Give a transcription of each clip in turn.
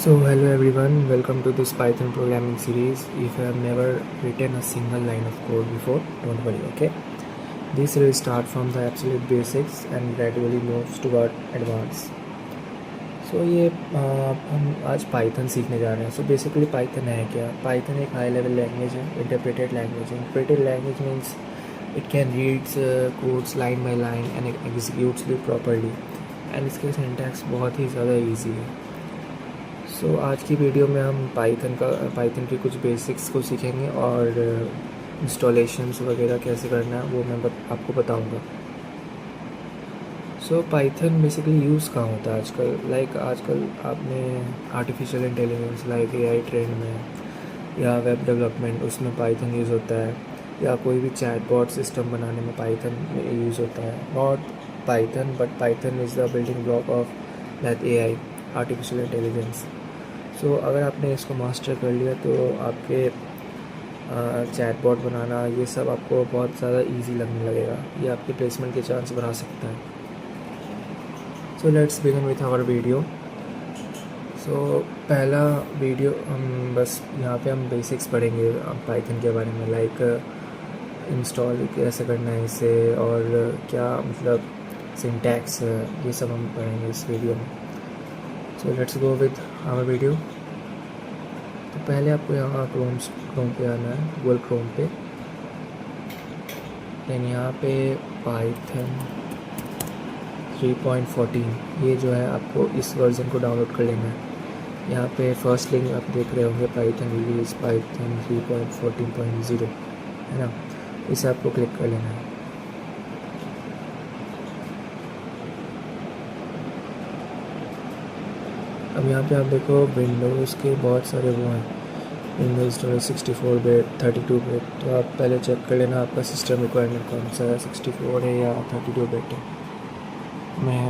So hello everyone, welcome to this Python programming series. If you have never written a single line of code before, don't worry, okay? This will start from the absolute basics and gradually moves toward advanced. So ये हम आज Python सीखने जा रहे हैं. So basically Python है क्या? Python एक high level language है, interpreted language. Interpreted language means it can read codes line by line and it executes it properly. And इसके syntax बहुत ही ज़्यादा easy है. सो आज की वीडियो में हम पाइथन के कुछ बेसिक्स को सीखेंगे और इंस्टॉलेशंस वगैरह कैसे करना है वो मैं आपको बताऊंगा. सो पाइथन बेसिकली यूज़ कहाँ होता है आजकल. आजकल आपने artificial intelligence like AI trend में या वेब डेवलपमेंट उसमें पाइथन यूज़ होता है, या कोई भी चैटबॉट सिस्टम बनाने में पाइथन यूज़ होता है. Not Python but Python is the building block of that AI, artificial intelligence. So अगर आपने इसको मास्टर कर लिया तो आपके चैटबॉट बनाना ये सब आपको बहुत ज़्यादा इजी लगने लगेगा. ये आपके प्लेसमेंट के चांस बढ़ा सकता है. So let's begin with our video. So पहला वीडियो हम बस यहाँ पे हम बेसिक्स पढ़ेंगे पाइथन के बारे में, लाइक इंस्टॉल कैसे करना है इसे और क्या मतलब सिंटैक्स, ये सब हम पढ़ेंगे इस वीडियो में. So let's go with our video. तो पहले आपको यहाँ क्रोम पे आना है, गूगल क्रोम पे. देन यहाँ पे पाइथन 3.14 ये जो है आपको इस वर्जन को डाउनलोड कर लेना है. यहाँ पे फर्स्ट लिंक आप देख रहे होंगे पाइथन रिलीज पाइथन 3.14.0 है ना, इसे आपको क्लिक कर लेना है. अब यहाँ पे आप देखो विंडोज़ के बहुत सारे वो हैं, विंडोज़ 64 बिट 32 बिट. तो आप पहले चेक कर लेना आपका सिस्टम रिक्वायरमेंट कौन सा है, 64 है या 32 बिट है.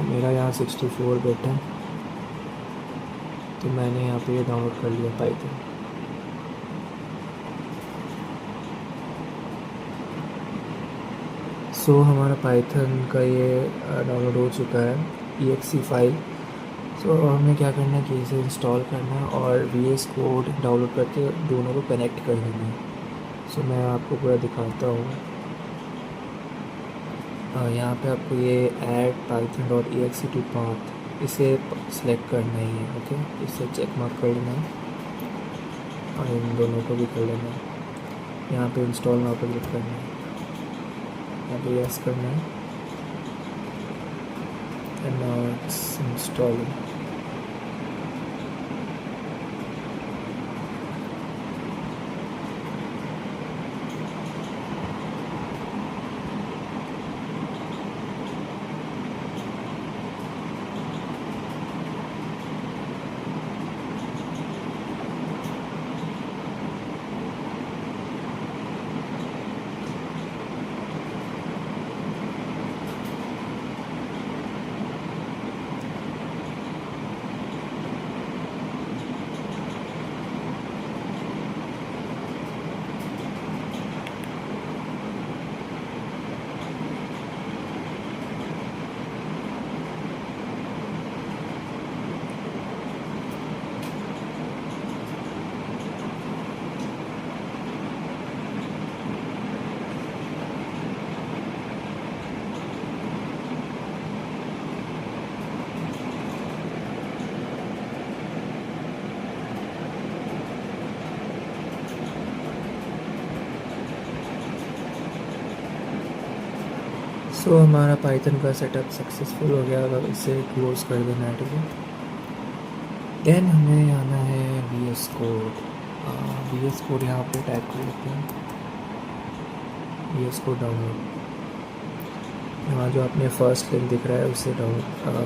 मेरा यहाँ 64 बिट है तो मैंने यहाँ पे ये डाउनलोड कर लिया पाइथन. सो हमारा पाइथन का ये डाउनलोड हो चुका है, exe फाइल. तो हमें क्या करना है कि इसे इंस्टॉल करना है और VS कोड डाउनलोड करके दोनों को कनेक्ट कर देना है. सो मैं आपको पूरा दिखाता हूँ. यहाँ पे आपको ये ऐड python.exe to path इसे सिलेक्ट करना ही है. ओके, इसे चेक मार्क कर लेना है और इन दोनों को भी कर लेना है. यहाँ पे इंस्टॉल नाउ पर क्लिक करना है, यहाँ पे यस करना है एंड नाउ इट्स इंस्टॉलिंग. सो हमारा पाइथन का सेटअप सक्सेसफुल हो गया. अब इसे क्लोज कर देना है, ठीक है. देन हमें आना है VS कोड. VS कोड यहाँ पे टाइप कर लेते हैं, VS कोड डाउनलोड. यहाँ जो आपने फर्स्ट लिंक दिख रहा है उसे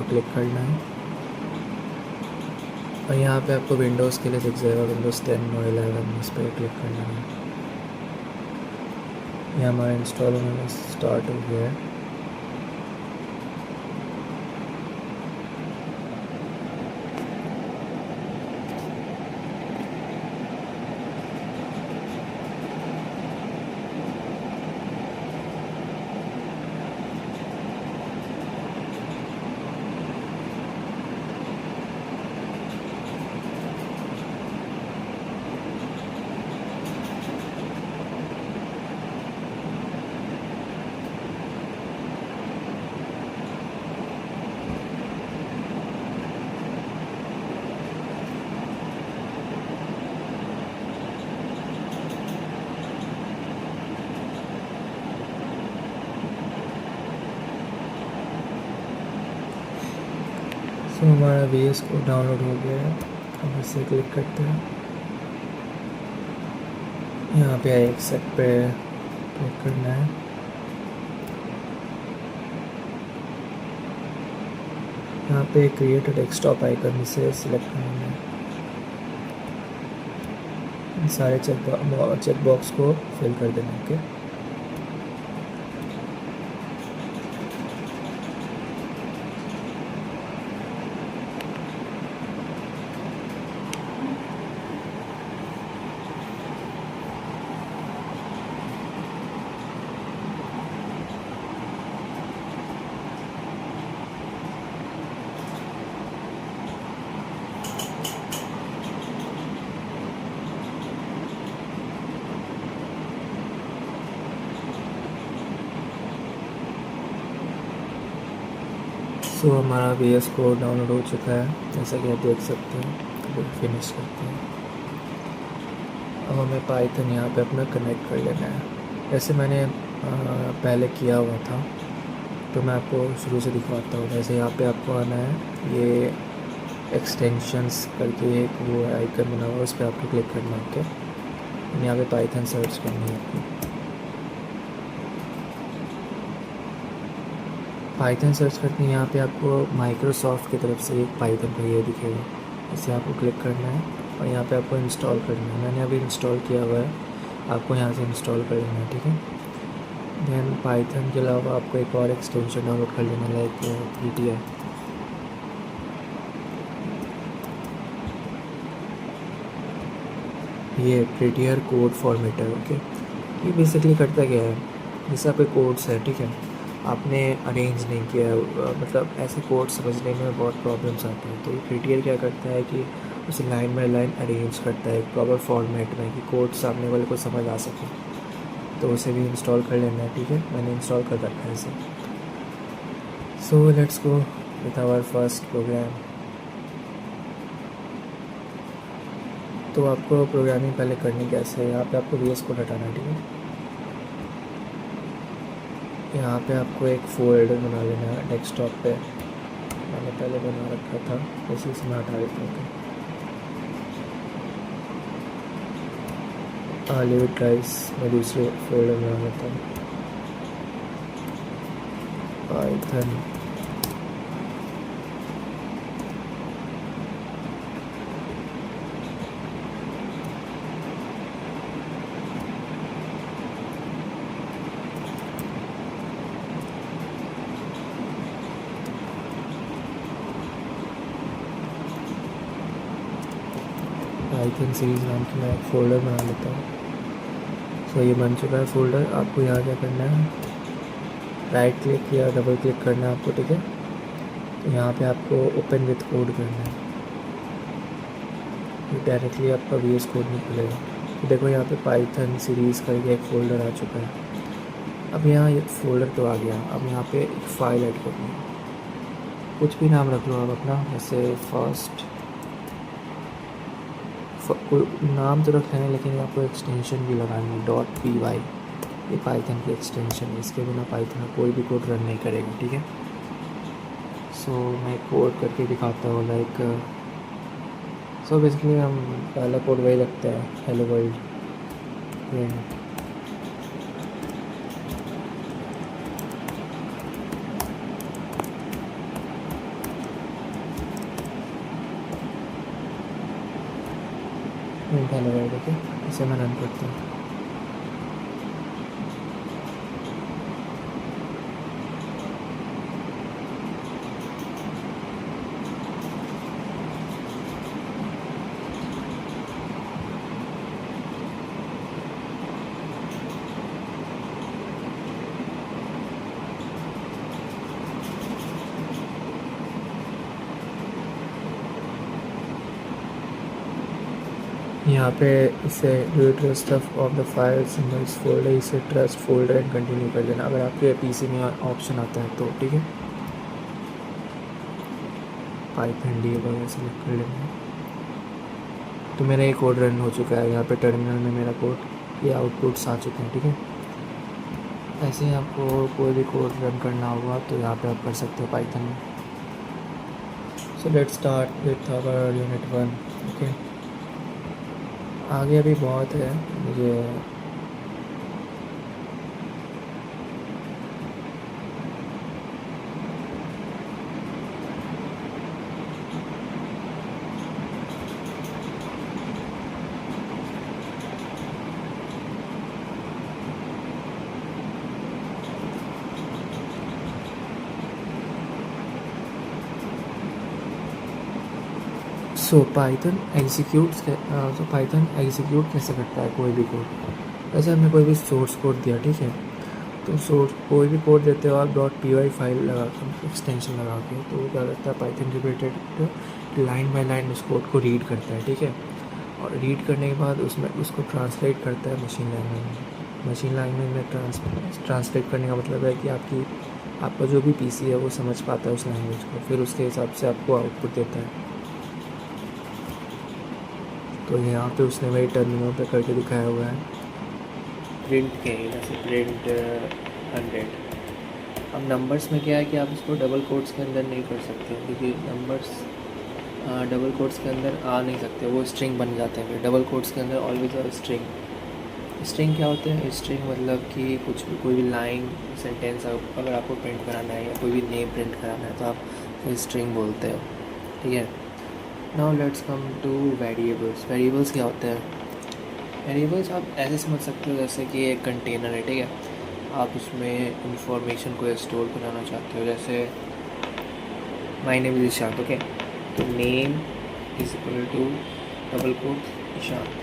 क्लिक करना है और यहाँ पे आपको विंडोज़ के लिए दिख जाएगा विंडोज़ 10 और 11, इस पर क्लिक करना है. ये हमारा इंस्टॉल होना स्टार्ट हो गया है. हमारा VS कोड डाउनलोड हो गया है। अब इसे क्लिक करते हैं, यहाँ पे एक्सेप्ट पे क्लिक करना है। यहाँ पे क्रिएट अ डेस्कटॉप आइकन से सिलेक्ट करना है। सारे चेक बॉक्स को फिल कर देना है। ओके, सो हमारा VS कोड डाउनलोड हो चुका है, जैसा कि आप देख सकते हैं। तो फिनिश करते हैं। अब हमें पाइथन यहाँ पे अपना कनेक्ट कर लेना है, जैसे मैंने पहले किया हुआ था। तो मैं आपको शुरू से दिखवाता हूँ। जैसे यहाँ पे आपको आना है, ये एक्सटेंशंस करके एक वो आइकन बना हुआ है, उस पर आपको क्लिक करना है। ओके, यहाँ पे पाइथन सर्च करनी है आपको। पाइथन सर्च करके यहाँ पे आपको माइक्रोसॉफ्ट की तरफ से एक पाइथन का ये दिखेगा, इसे आपको क्लिक करना है और यहाँ पे आपको इंस्टॉल करना है। मैंने अभी इंस्टॉल किया हुआ है, आपको यहाँ से इंस्टॉल कर लेना है। ठीक है, दैन पाइथन के अलावा आपको एक और एक्सटेंशन डाउनलोड कर लेना, लाइक PTI। ये प्रिटियर कोड फॉर्मेटर। ओके, ये बेसिकली करता क्या है, जैसे आपके कोड्स है, ठीक है, आपने अरेंज नहीं किया है, मतलब ऐसे कोड समझने में बहुत प्रॉब्लम्स आते हैं। तो प्रिटियर क्या करता है कि उसे लाइन बाय लाइन अरेंज करता है प्रॉपर फॉर्मेट में, कि कोड सामने वाले को समझ आ सके। तो उसे भी इंस्टॉल कर लेना है। ठीक है, मैंने इंस्टॉल कर रखा है इसे। So let's go with our first program. तो आपको प्रोग्रामिंग पहले करनी कैसे है, यहाँ पे आपको VS कोड हटाना है। ठीक है, यहाँ पे आपको एक फोल्डर बना लेना है डेस्कटॉप पे। मैंने पहले बना रखा था, इसी से मैं हटा देता हूँ। लीव इट गाइस, मैं दूसरे फोल्डर बना लेता हूँ, पाइथन। पाइथन सीरीज नाम की मैं एक फ़ोल्डर बना लेता हूँ। सो ये बन चुका है फ़ोल्डर। आपको यहाँ क्या करना है, राइट क्लिक या डबल क्लिक करना है आपको। ठीक है, तो यहाँ पे आपको ओपन विथ कोड करना है, ये डायरेक्टली आपका VS कोड नहीं खुलेगा। तो देखो यहाँ पे पाइथन सीरीज़ करके एक फ़ोल्डर आ चुका है। अब यहाँ ये फ़ोल्डर तो आ गया, अब यहाँ पे एक फ़ाइल ऐड करनी है। कुछ भी नाम रख लो आप अपना, जैसे फर्स्ट, कोई नाम तो रख लेना, लेकिन आपको एक्सटेंशन भी लगानी है .py। ये पाइथन की एक्सटेंशन है, इसके बिना पाइथन कोई भी कोड रन नहीं करेगा। ठीक है, सो मैं कोड करके दिखाता हूँ। लाइक सो बेसिकली हम पहला कोड वही लगता है, hello world. Hello world. Okay, इसे मैं रन करता हूँ। यहाँ पे इसे do trust of the files in this folder, इसे ट्रस्ट फोल्डर एंड कंटिन्यू कर देना अगर आपके PC में ऑप्शन आता है तो। ठीक है, पाइथन डी वगैरह सेलेक्ट कर लेना। तो मेरा ये कोड रन हो चुका है, यहाँ पे टर्मिनल में मेरा कोड ये आउटपुट्स आ चुके हैं। ठीक है, ऐसे ही आपको कोई भी कोड रन करना होगा तो यहाँ पे आप कर सकते हो पाइथन में। So let's start with our unit 1। Okay, आगे अभी बहुत है मुझे। सो पाइथन एग्जीक्यूट कैसे करता है कोई भी कोड। जैसे हमने कोई भी सोर्स कोड दिया, ठीक है, तो सोर्स कोई भी कोड देते हो आप .py फाइल लगा के, एक्सटेंशन लगा के, तो वो क्या करता है, Python related line by line उस कोड को रीड करता है, ठीक है। और रीड करने के बाद उसमें उसको ट्रांसलेट करता है मशीन लैंग्वेज में। मशीन लैंग्वेज में ट्रांसलेट करने का मतलब है कि आपका जो भी पीसी है वो समझ पाता है उस लैंग्वेज को, फिर उसके हिसाब से आपको आउटपुट देता है। तो यहाँ पे उसने मेरी टर्मिनल पे करके दिखाया हुआ है प्रिंट के, जैसे प्रिंट 100। अब नंबर्स में क्या है कि आप इसको डबल कोट्स के अंदर नहीं कर सकते, क्योंकि नंबर्स डबल कोट्स के अंदर आ नहीं सकते, वो स्ट्रिंग बन जाते हैं। फिर डबल कोट्स के अंदर ऑलवेज अ स्ट्रिंग क्या होते हैं, स्ट्रिंग मतलब कि कुछ भी, कोई भी लाइन सेंटेंस अगर आपको प्रिंट कराना है या कोई भी नेम प्रिंट कराना है तो आप स्ट्रिंग बोलते हो, ठीक है। Now let's come two variables. Variables क्या होते हैं? वेरिएबल्स आप ऐसे समझ सकते हो जैसे कि एक कंटेनर है, ठीक है, आप उसमें इंफॉर्मेशन को स्टोर कराना चाहते हो। जैसे my name is Ishant, okay, तो name is equal to double quote Ishant.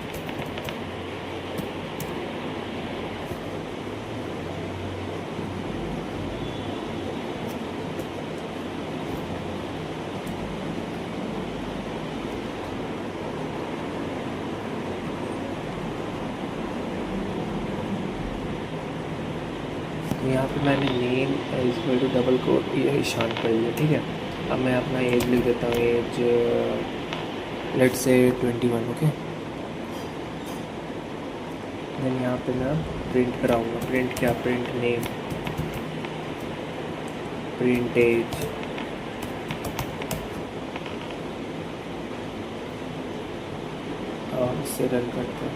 तो यहाँ पे मैंने name is equal to double quote Ishan कर लिया, ठीक है। अब मैं अपना एज लिख देता हूँ, as let's say 21, okay. Then यहाँ पे मैं प्रिंट कराऊंगा। प्रिंट क्या? प्रिंट नेम, प्रिंट एज, और इससे रन करते हैं।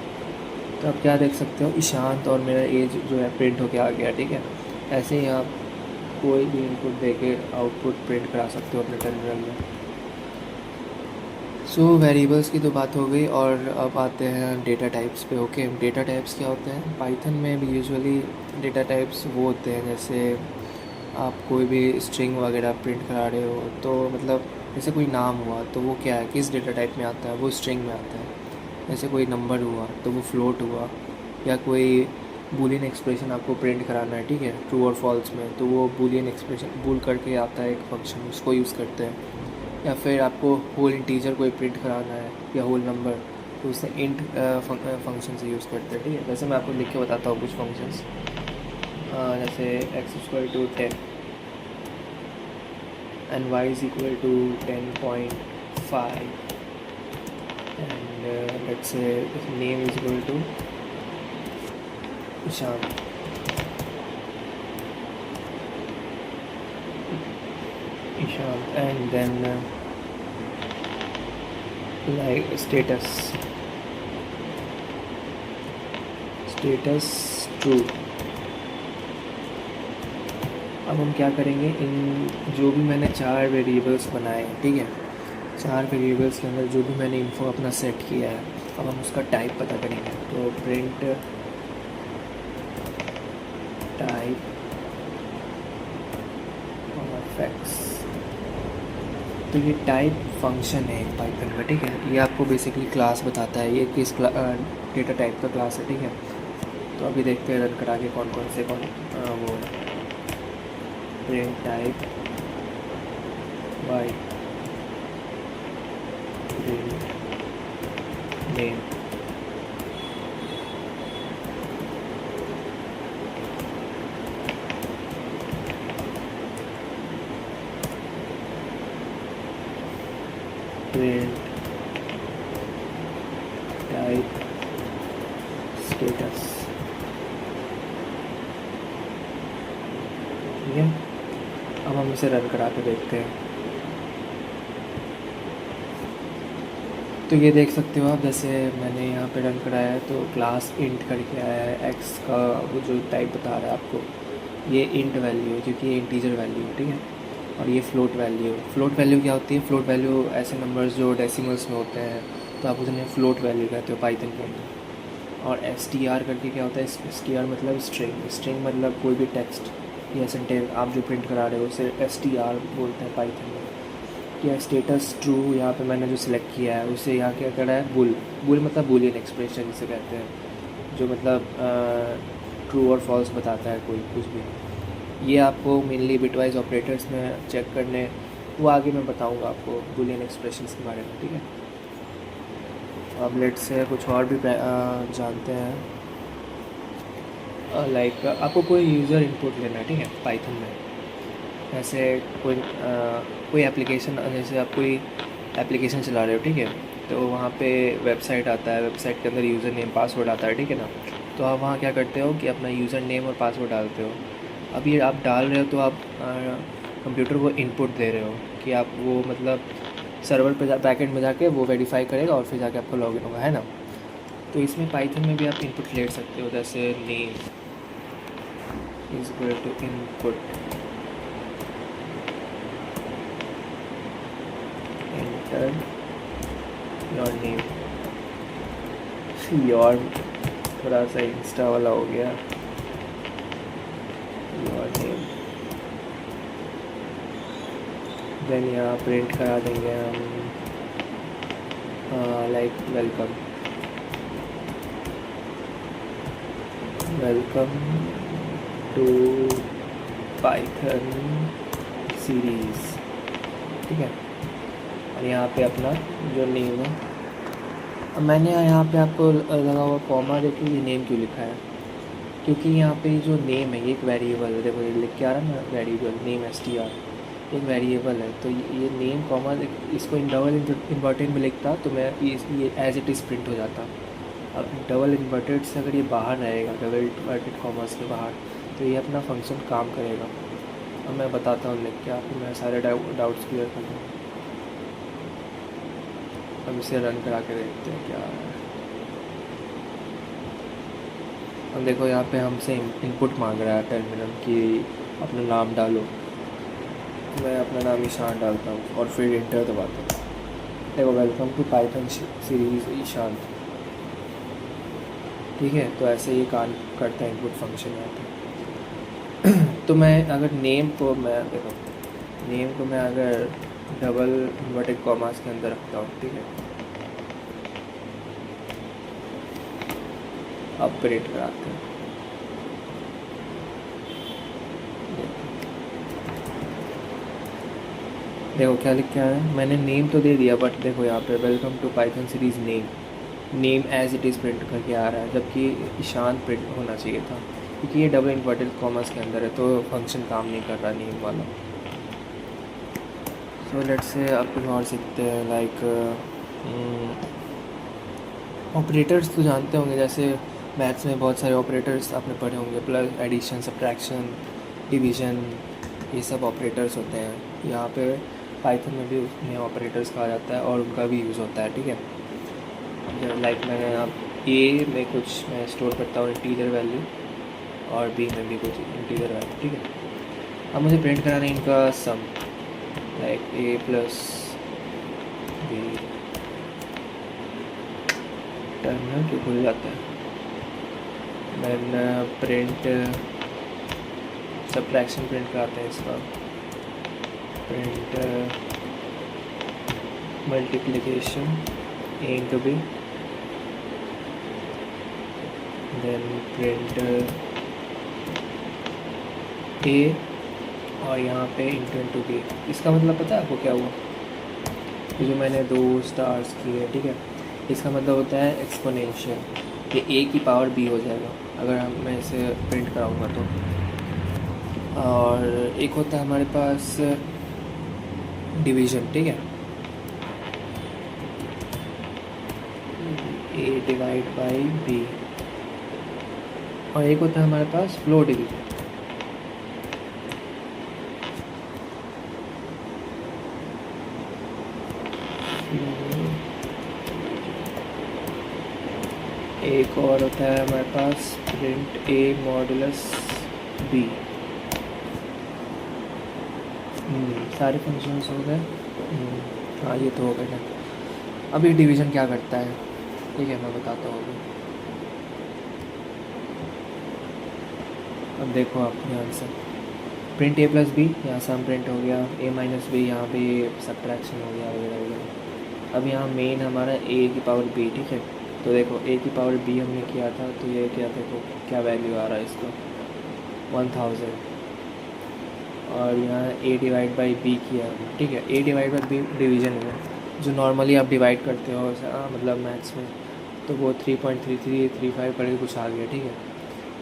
तो आप क्या देख सकते हो, ईशांत और मेरा एज जो है प्रिंट होके आ गया, ठीक है। ऐसे ही आप कोई भी इनपुट देके आउटपुट प्रिंट करा सकते हो अपने टर्मिनल में। सो वेरिएबल्स की तो बात हो गई, और अब आते हैं डेटा टाइप्स पे। ओके, डेटा टाइप्स क्या होते हैं? पाइथन में भी यूजुअली डेटा टाइप्स वो होते हैं, जैसे आप कोई भी स्ट्रिंग वगैरह प्रिंट करा रहे हो, तो मतलब जैसे कोई नाम हुआ तो वो क्या है, किस डेटा टाइप में आता है? वो स्ट्रिंग में आता है। जैसे कोई नंबर हुआ तो वो फ्लोट हुआ, या कोई बूलियन एक्सप्रेशन आपको प्रिंट कराना है, ठीक है, ट्रू और फॉल्स में, तो वो बूलियन एक्सप्रेशन बूल करके आता है एक फंक्शन, उसको यूज़ करते हैं। या फिर आपको होल इंटीजर कोई प्रिंट कराना है या होल नंबर, तो उसे इंट फंक्शन से यूज़ करते हैं, ठीक है। वैसे मैं आपको लिख के बताता हूँ कुछ फंक्शंस, जैसे x=10 and y=10.5 and let's say name is equal to Ishan. And then like status true। अब हम क्या करेंगे, इन जो भी मैंने 4 वेरिएबल्स बनाए हैं, ठीक है, 4 वेरिएबल्स के अंदर जो भी मैंने इन्फो अपना सेट किया है, अब हम उसका टाइप पता करेंगे। तो प्रिंट टाइप फैक्ट्स, तो ये टाइप फंक्शन है पाइथन का, ठीक है। ये आपको बेसिकली क्लास बताता है ये किस डेटा टाइप का क्लास है, ठीक है। तो अभी देखते हैं रन करा के कौन कौन से वो print type by print name, print type status, ठीक है। अब हम इसे रन करा के देखते हैं। तो ये देख सकते हो आप, जैसे मैंने यहाँ पे रन कराया है तो क्लास इंट करके आया है, एक्स का वो जो टाइप बता रहा है आपको ये इंट वैल्यू है क्योंकि ये इंटीजर वैल्यू है, ठीक है। और ये फ्लोट वैल्यू, फ्लोट वैल्यू क्या होती है? फ्लोट वैल्यू ऐसे नंबर्स जो डेसिमल्स में होते हैं तो आप उन्हें फ्लोट वैल्यू कहते हो पाइथन के अंदर। और str करके क्या होता है? str मतलब स्ट्रिंग, स्ट्रिंग मतलब कोई भी टेक्स्ट या सेंटेंस आप जो प्रिंट करा रहे हो उसे str बोलते हैं पाइथन में। या स्टेटस ट्रू यहाँ पे मैंने जो सिलेक्ट किया है उसे यहाँ क्या करा है? बुल, बुल मतलब बूलियन एक्सप्रेशन जिसे कहते हैं, जो मतलब ट्रू और फॉल्स बताता है कोई कुछ भी। ये आपको मेनली बिटवाइज ऑपरेटर्स में चेक करने, वो आगे मैं बताऊंगा आपको बूलियन एक्सप्रेशंस के बारे में, ठीक है। अब लेट से कुछ और भी जानते हैं। लाइक आपको कोई यूज़र इनपुट लेना है, ठीक है, पाइथन में। जैसे कोई एप्लीकेशन, जैसे आप कोई एप्लीकेशन चला रहे हो, ठीक है, तो वहाँ पे वेबसाइट आता है, वेबसाइट के अंदर यूज़र नेम पासवर्ड आता है, ठीक है ना। तो आप वहाँ क्या करते हो कि अपना यूज़र नेम और पासवर्ड डालते हो। अब ये आप डाल रहे हो तो आप कंप्यूटर को इनपुट दे रहे हो कि आप वो मतलब सर्वर पे बैकएंड में जाके वो वेरीफाई करेगा और फिर जाके आपको लॉगिन होगा, है ना। तो इसमें पाइथन में भी आप इनपुट ले सकते हो, जैसे name is equal to input enter your name. Your थोड़ा सा इंस्टा वाला हो गया, योर नेम। देन यहाँ प्रिंट करा देंगे हम like welcome, welcome to Python series, ठीक है। और यहाँ पे अपना जो नेम है, अब मैंने यहाँ पे आपको लगा हुआ कॉमा, देखिए ये नेम क्यों लिखा है, क्योंकि यहाँ पे जो नेम है ये एक वेरिएबल है, देखो ये लिख के आ रहा है ना, वेरिएबल नेम str एक वेरिएबल है। तो ये नेम कॉमा, इसको इन डबल इन्वर्टेड में लिखता तो मैं ये एज इट इज़ प्रिंट हो जाता। अब डबल इन्वर्टेड से अगर ये बाहर रहेगा, डबल इन्वर्टेड कॉमर्स के बाहर, तो ये अपना फंक्शन काम करेगा। अब मैं बताता हूँ लिख के आपको, मैं सारे डाउट्स क्लियर कर दूँ। अब इसे रन करा के देखते हैं क्या है। अब देखो यहाँ पे हमसे इनपुट मांग रहा है टर्मिनल कि अपना नाम डालो। मैं अपना नाम ईशान डालता हूँ और फिर इंटर दबाता हूँ। देखो welcome to Python series Ishaan, ठीक है। तो ऐसे ये काम करता है इनपुट फंक्शन यहाँ पे। तो मैं अगर नेम को मैं देखो, नेम को मैं अगर डबल इन्वर्टेड कॉमास के अंदर रखता हूँ, ठीक है। अब प्रिंट कराते हैं, देखो क्या लिख के आया है। मैंने नेम तो दे दिया बट देखो यहाँ पे welcome to Python series name, name as it is print करके आ रहा है, जबकि ईशान प्रिंट होना चाहिए था क्योंकि ये डबल इन्वर्टेड कॉमर्स के अंदर है तो फंक्शन काम नहीं कर रहा नेम वाला। सो लेट्स से आप कुछ और सीखते हैं, लाइक ऑपरेटर्स तो जानते होंगे, जैसे मैथ्स में बहुत सारे ऑपरेटर्स आपने पढ़े होंगे, प्लस एडिशन, सब्ट्रैक्शन, डिवीज़न, ये सब ऑपरेटर्स होते हैं। यहाँ पे पाइथन में भी उन्हें ऑपरेटर्स कहा जाता है और उनका भी यूज़ होता है, ठीक है। लाइक मैंने यहाँ ए में कुछ मैं स्टोर करता हूँ इंटीजर वैल्यू और बी में भी कुछ इंटीजर वैल्यू, ठीक है। अब मुझे प्रिंट कराना है इनका sum, like A plus B. Terminal क्यों खुल जाता है? मैंने प्रिंट सब्ट्रैक्शन प्रिंट कराते हैं इसका, प्रिंट मल्टीप्लिकेशन ए इंटू बी, देन प्रिंट ए और यहाँ पे इंटू बी। इसका मतलब पता है आपको क्या हुआ? ये जो मैंने 2 स्टार्स किए, ठीक है, इसका मतलब होता है एक्सपोनेंशियल, ये ए की पावर बी हो जाएगा अगर मैं इसे प्रिंट कराऊंगा तो। और एक होता है हमारे पास डिवीज़न, ठीक है, ए डिवाइड बाई बी। और एक होता है हमारे पास फ्लो डिवीज़न। एक और होता है हमारे पास प्रिंट ए मॉडुलस बी। सारे फंक्शंस हो गए। हाँ ये तो हो गए ना। अभी डिवीज़न क्या करता है, ठीक है मैं बताता हूँ अभी। अब देखो आप ध्यान से, प्रिंट ए प्लस बी, यहाँ सम प्रिंट हो गया, ए माइनस बी यहाँ पे सब्ट्रैक्शन हो गया वगैरह वगैरह। अब यहाँ मेन हमारा ए की पावर बी, ठीक है। तो देखो ए की पावर बी हमने किया था, तो ये क्या देखो क्या वैल्यू आ रहा है इसको 1000। और यहाँ ए डिवाइड बाई बी किया, ठीक है। ए डिवाइड बाई बी डिवीज़न में जो नॉर्मली आप डिवाइड करते हो मतलब मैथ्स में, तो वो 3.3335 करके कुछ आ गया, ठीक है।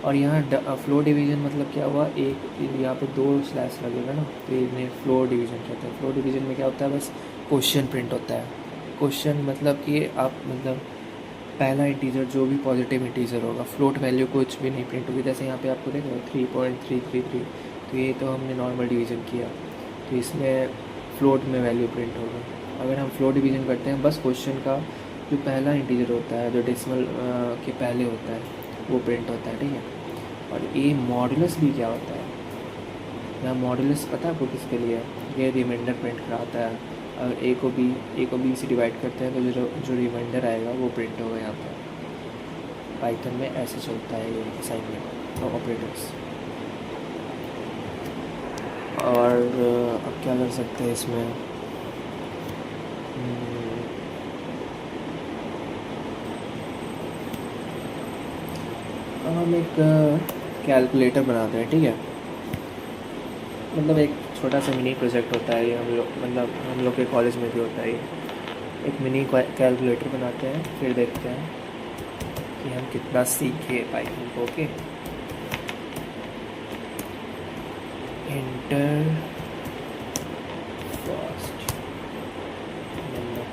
और यहाँ फ्लो डिवीज़न मतलब क्या हुआ, एक यहाँ पे 2 स्लैश लगेगा ना, तो इन्हें फ्लो डिवीज़न कहते हैं। फ्लो डिवीज़न में क्या होता है, बस क्वेश्चन प्रिंट होता है। क्वेश्चन मतलब कि आप मतलब पहला इंटीजर जो भी पॉजिटिव इंटीजर होगा, फ्लोट वैल्यू कुछ भी नहीं प्रिंट होगी। जैसे यहाँ पे आपको देखो 3.333, तो ये तो हमने नॉर्मल डिवीज़न किया, तो इसमें फ्लोट में वैल्यू प्रिंट होगा। अगर हम फ्लोट डिवीज़न करते हैं, बस क्वेश्चन का जो पहला इंटीजर होता है, जो डेसिमल के पहले होता है, वो प्रिंट होता है, ठीक है। और ए मॉडुलस भी क्या होता है, यहाँ मॉडुलस पता है आपको किसके लिए है, ये रिमाइंडर प्रिंट कराता है। अगर ए को बी से डिवाइड करते हैं, तो जो रिमाइंडर आएगा वो प्रिंट होगा यहाँ पर। पाइथन में ऐसे चलता है ये असाइनमेंट और ऑपरेटर्स। और अब क्या कर सकते हैं इसमें, हम एक कैलकुलेटर बनाते हैं, ठीक है। मतलब एक छोटा सा मिनी प्रोजेक्ट होता है ये, हम लोग के कॉलेज में भी होता है ये। एक मिनी कैलकुलेटर बनाते हैं, फिर देखते हैं कि हम कितना सीखे पाइथन को। Okay, enter first number,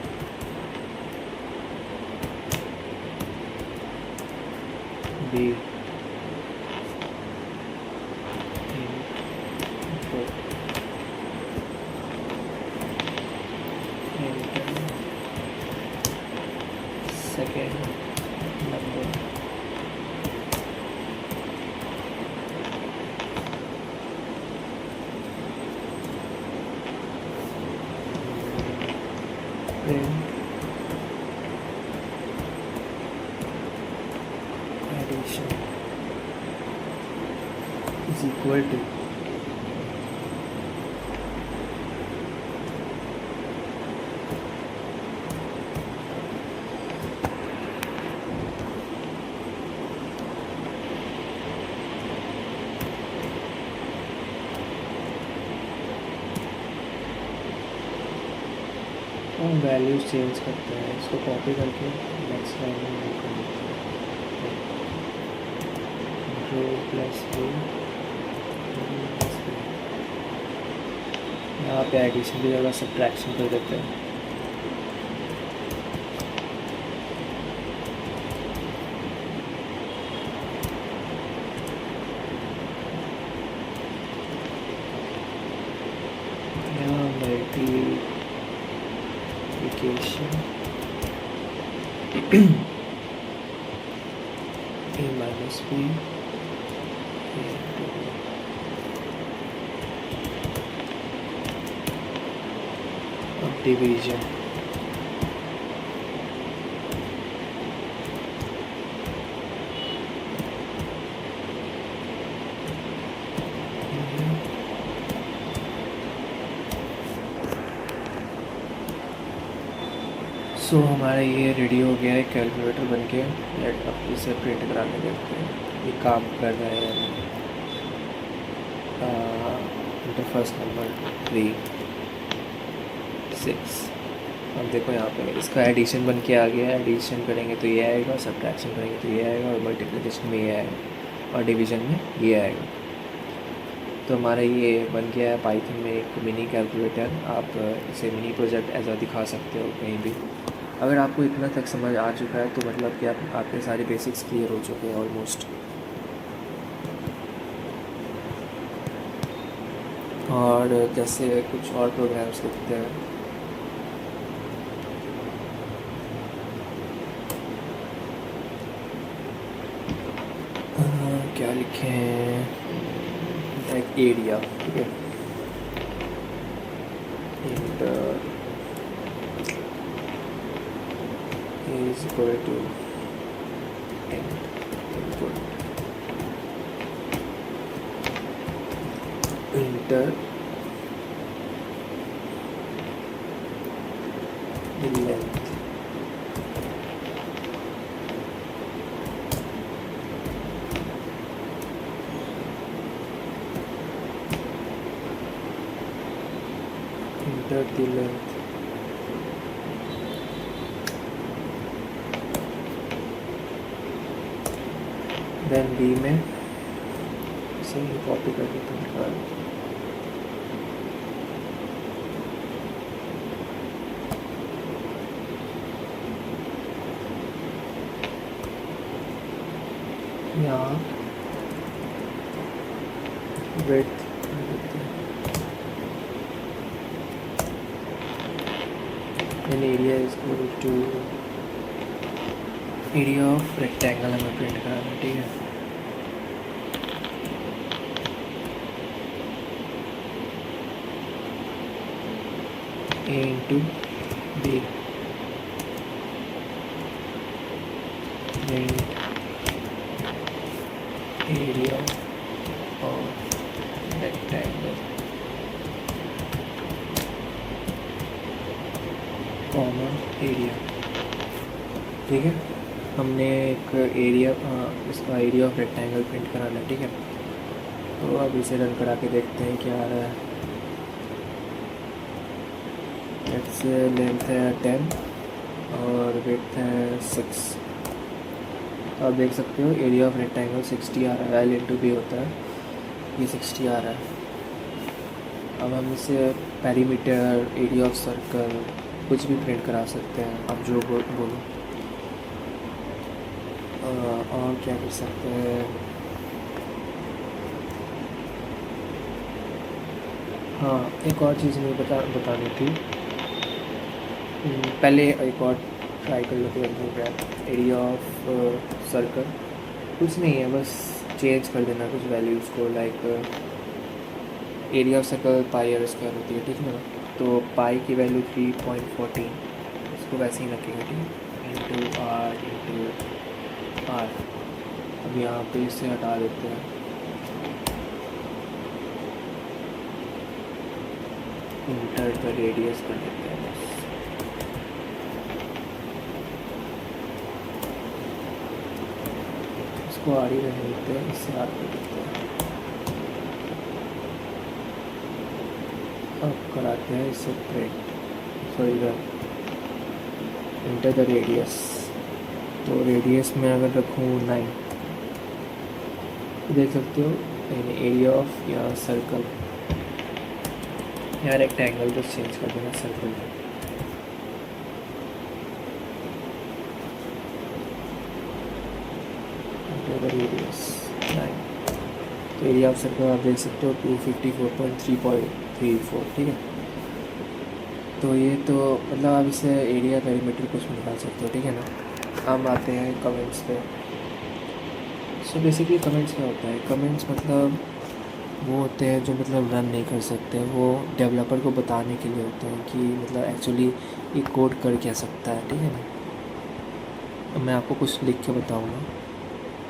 B second number, addition is equal to हम वैल्यूज चेंज करते हैं, इसको कॉपी करके नेक्स्ट लाइन में मूव कर देते हैं। रो प्लस बी, यहाँ पे एडिशन की जगह सब्ट्रैक्शन कर देते हैं। यहाँ मल्टीप्लिकेशन ए माइनस बी, अब डिवीजन सो हमारा ये रेडी हो गया है कैलकुलेटर बन के। लेट अब इसे प्रिंट करा के देखते हैं ये काम कर रहा है। Inter first number 3 6। अब देखो यहाँ पे इसका एडिशन बन के आ गया है। एडिशन करेंगे तो ये आएगा, सब्ट्रैक्शन करेंगे तो ये आएगा, और मल्टीप्लिकेशन में ये आएगा, और डिवीज़न में ये आएगा। तो हमारा ये बन गया है पाइथन में एक मिनी कैलकुलेटर। आप इसे मिनी प्रोजेक्ट ऐसा दिखा सकते हो कहीं भी। अगर आपको इतना तक समझ आ चुका है तो मतलब कि आपके सारे बेसिक्स क्लियर हो चुके हैं ऑलमोस्ट। और जैसे कुछ और प्रोग्राम्स लिखते हैं, क्या लिखे हैं, एक एरिया, ठीक है, inter is equal to input enter the length enter the length then B में सही कॉपी करके प्रिंट करा, यहाँ width and area is equal to area of rectangle हमें प्रिंट कराना है, ठीक है। A into B and area of rectangle comma area, ठीक है। हमने एक एरिया इसका एरिया ऑफ रेक्टेंगल प्रिंट कराना है, ठीक है। तो अब इसे रन करा के देखते हैं क्या आ रहा है। इट्स लेंथ है 10 और विड्थ है 6। तो आप देख सकते हो एरिया ऑफ रेक्टेंगल 60 आ रहा है, एल इंटू बी होता है, ये 60 आ रहा है। अब हम इसे पेरीमीटर, एरिया ऑफ सर्कल कुछ भी प्रिंट करा सकते हैं, आप जो बोलो। और क्या कर सकते हैं, हाँ एक और चीज़ मुझे बतानी थी। पहले एक और ट्राई कर लो तो एरिया ऑफ सर्कल कुछ नहीं है, बस चेंज कर देना कुछ वैल्यूज़ को, like area of circle pi r square होती है, ठीक है ना। तो पाई की वैल्यू 3.14, इसको वैसे ही रखेंगे, ठीक है, इंटू आर। अब यहाँ पे इसे हटा देते हैं, इंटर द रेडियस कर देते हैं बस। इसको आर ही रहने देते हैं, इससे आर कर देते हैं। अब कराते हैं इसे print, sorry enter the radius. तो रेडियस में अगर रखूँ 9, देख सकते हो एरिया ऑफ या सर्कल या रेक्टेंगल तो चेंज कर देना सर्कल में। रेडियस 9, तो एरिया ऑफ सर्कल आप देख सकते हो 254.3.34, ठीक है। तो ये तो मतलब आप इसे एरिया पेरीमीटर कुछ भी निकाल सकते हो, ठीक है ना। हम आते हैं कमेंट्स पे। सो बेसिकली कमेंट्स क्या होता है, कमेंट्स मतलब वो होते हैं जो मतलब रन नहीं कर सकते, वो डेवलपर को बताने के लिए होते हैं कि मतलब एक्चुअली ये कोड कर क्या सकता है, ठीक है ना। अब मैं आपको कुछ लिख के बताऊँगा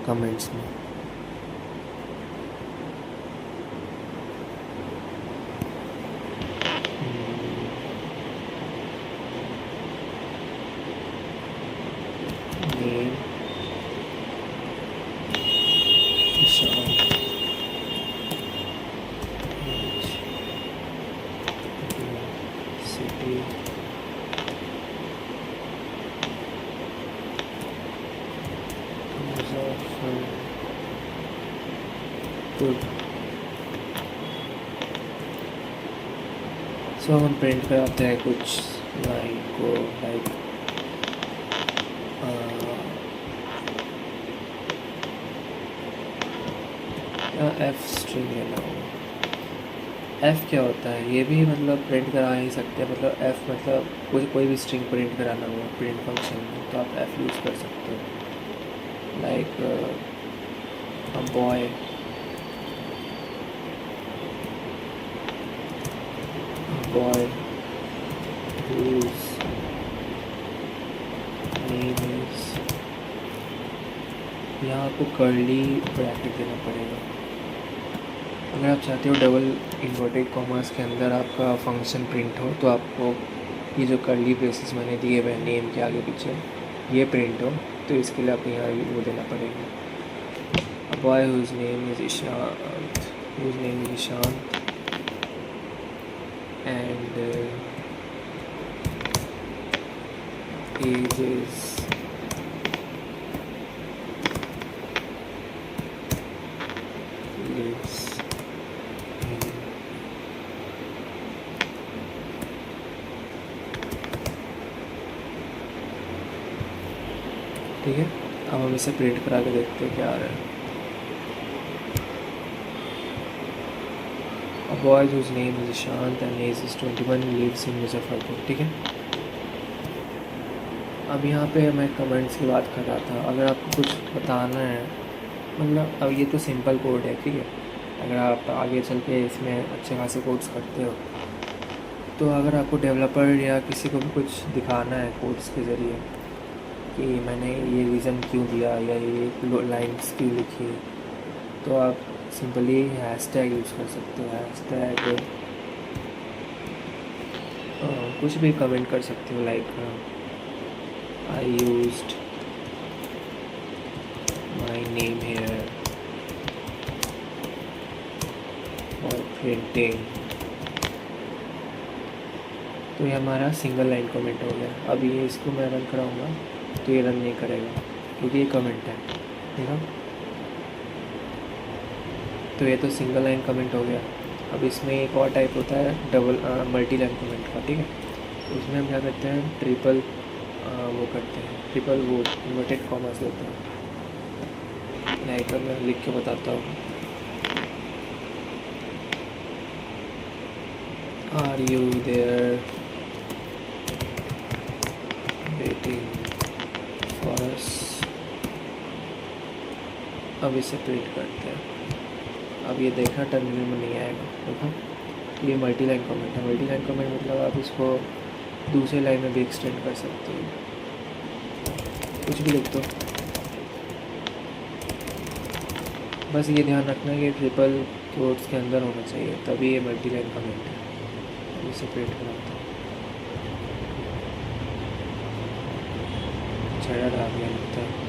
कमेंट्स में। सो हम प्रिंट कराते हैं कुछ लाइन को, लाइक एफ स्ट्रिंग लेना होगा। एफ़ क्या होता है, ये भी मतलब प्रिंट करा ही सकते हैं। मतलब एफ़ मतलब कोई भी स्ट्रिंग प्रिंट कराना हो प्रिंट फंक्शन में, तो आप एफ़ यूज़ कर सकते हो। Like a boy whose name is, यहाँ आपको कर्ली ब्रैकेट देना पड़ेगा। अगर आप चाहते हो डबल इन्वर्टेड कॉमर्स के अंदर आपका फंक्शन प्रिंट हो तो आपको ये जो कर्ली ब्रेसेस मैंने दिए हुए नेम के आगे पीछे ये प्रिंट हो, तो इसके लिए आपको यहाँ वो देना पड़ेगा। A boy whose name is Ishant, and age is lives in ठीक है। अब हम इसे प्रिंट करा के देखते हैं क्या आ रहा है। A boy whose name is Ishant and age is 21 lives in Muzaffarpur. ठीक है। अब यहाँ पे मैं कमेंट्स की बात कर रहा था, अगर आपको कुछ बताना है, मतलब अब ये तो सिंपल कोड है, ठीक है। अगर आप आगे चल के इसमें अच्छे खासे कोड्स करते हो तो अगर आपको डेवलपर या किसी को भी कुछ दिखाना है कोड्स के ज़रिए कि मैंने ये रीज़न क्यों दिया या ये लाइन्स क्यों लिखी, तो आप सिंपली हैशटैग यूज़ कर सकते हो। हैशटैग कुछ भी कमेंट कर सकते हो, like I used my name here for printing, तो ये हमारा सिंगल लाइन कमेंट हो गया। अभी ये इसको मैं रन कराऊंगा तो ये रन नहीं करेगा क्योंकि ये कमेंट है, ठीक है। तो ये तो सिंगल लाइन कमेंट हो गया। अब इसमें एक और टाइप होता है डबल मल्टी लाइन कमेंट का, ठीक है। तो उसमें हम क्या करते हैं, ट्रिपल वो इन्वर्टेड कॉमर्स देते हैं। लाइक मैं लिख के बताता हूँ, are you there waiting for us. अब इसे प्रिंट करते हैं। अब ये देखना टर्मिनल में नहीं आएगा, देखो ये मल्टी लाइन कमेंट है। मल्टी लाइन कमेंट मतलब आप इसको दूसरे लाइन में भी एक्सटेंड कर सकते हो, कुछ भी लिख दो। बस ये ध्यान रखना है कि ट्रिपल कोट्स के अंदर होना चाहिए, तभी ये मल्टी लाइन कमेंट है। इसे प्रिंट कराता हूँ, छड़ा डाल दिया लगता है।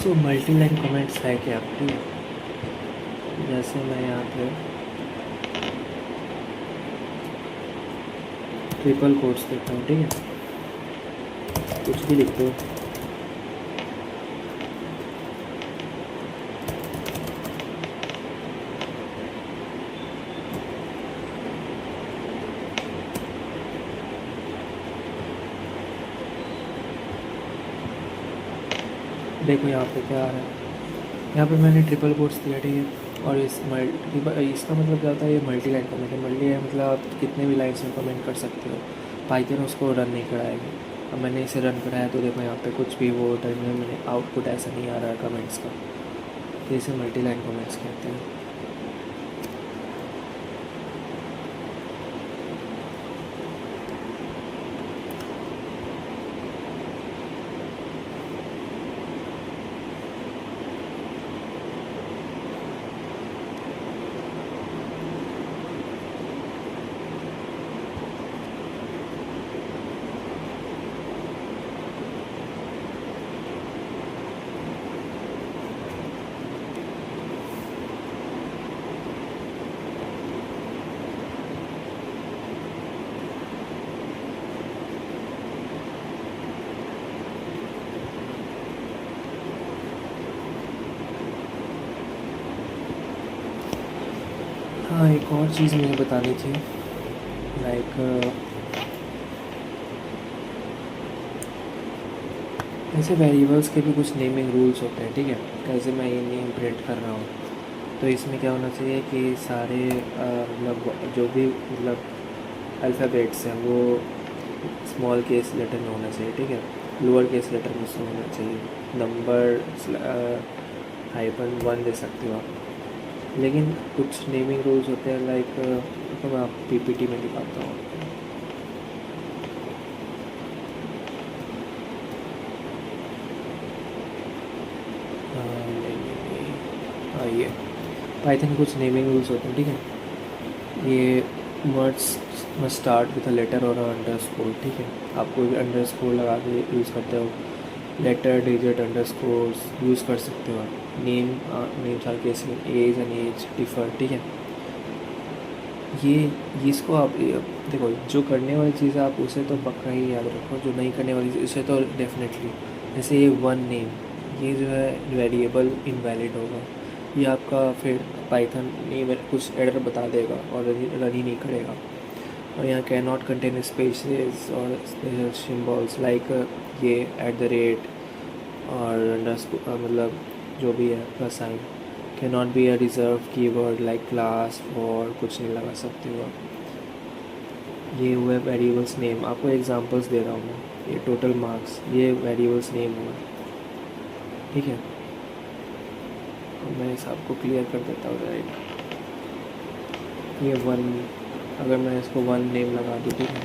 सो मल्टी लाइन कमेंट्स है क्या, ठीक है। जैसे मैं यहाँ पे ट्रिपल कोट्स देता हूँ, ठीक है, कुछ भी लिख दो। देखो यहाँ पे क्या आ रहा है, यहाँ पे मैंने ट्रिपल कोट्स दिया, ठीक है। और इसका मतलब क्या होता है, ये मल्टी लाइन कमेंट है। मल्टी लाइन मतलब आप कितने भी लाइन्स में कमेंट कर सकते हो, पाइथन उसको रन नहीं कराएगी। अब मैंने इसे रन कराया तो देखो यहाँ पे कुछ भी वो टर्मिनल में आउटपुट ऐसा नहीं आ रहा है कमेंट्स का, तो इसे मल्टी लाइन कमेंट्स कहते हैं। हाँ, एक और चीज़ मुझे बतानी थी, लाइक ऐसे वेरिएबल्स के भी कुछ नेमिंग रूल्स होते हैं, ठीक है। कैसे मैं ये नेम प्रिंट कर रहा हूँ, तो इसमें क्या होना चाहिए कि सारे मतलब जो भी मतलब अल्फ़ाबेट्स हैं वो स्मॉल केस लेटर में होना चाहिए, ठीक है। लोअर केस लेटर में उसमें होना चाहिए। नंबर -1 दे सकते हो आप, लेकिन कुछ नेमिंग रूल्स होते हैं, लाइक तो मैं आप पीपीटी में दिखाता हूँ। ये पाइथन कुछ नेमिंग रूल्स होते हैं, ठीक है। ये words must start with a letter और अंडरस्कोर, ठीक है। आप कोई भी अंडरस्कोर लगा के यूज़ करते हो, लेटर डिजिट अंडरस्कोर्स यूज़ कर सकते हो आप। नेम्स आर केस में एज एंड एज डिफर, ठीक है। ये इसको आप देखो, जो करने वाली चीज़ है आप उसे तो पक्का ही याद रखो, जो नहीं करने वाली चीज़ उसे तो डेफिनेटली। जैसे ये वन नेम, ये जो है वेरिएबल इनवैलिड होगा, ये आपका फिर पाइथन नहीं कुछ एरर बता देगा और रन ही नहीं करेगा। और यहाँ कैन नॉट कंटेन स्पेसेस और सिम्बॉल्स, लाइक ये @ और अंडरस्कोर, मतलब जो भी है plus sign, can not be a reserve keyword like class और कुछ नहीं लगा सकते हो आप। ये हुए वेरिएबल्स नेम, आपको एग्जांपल्स दे रहा हूँ मैं। ये टोटल मार्क्स, ये वेरिएबल्स नेम हुआ, ठीक है। मैं इस आपको क्लियर कर देता हूँ, राइट। ये वन, अगर मैं इसको वन नेम लगा दूँ, ठीक है,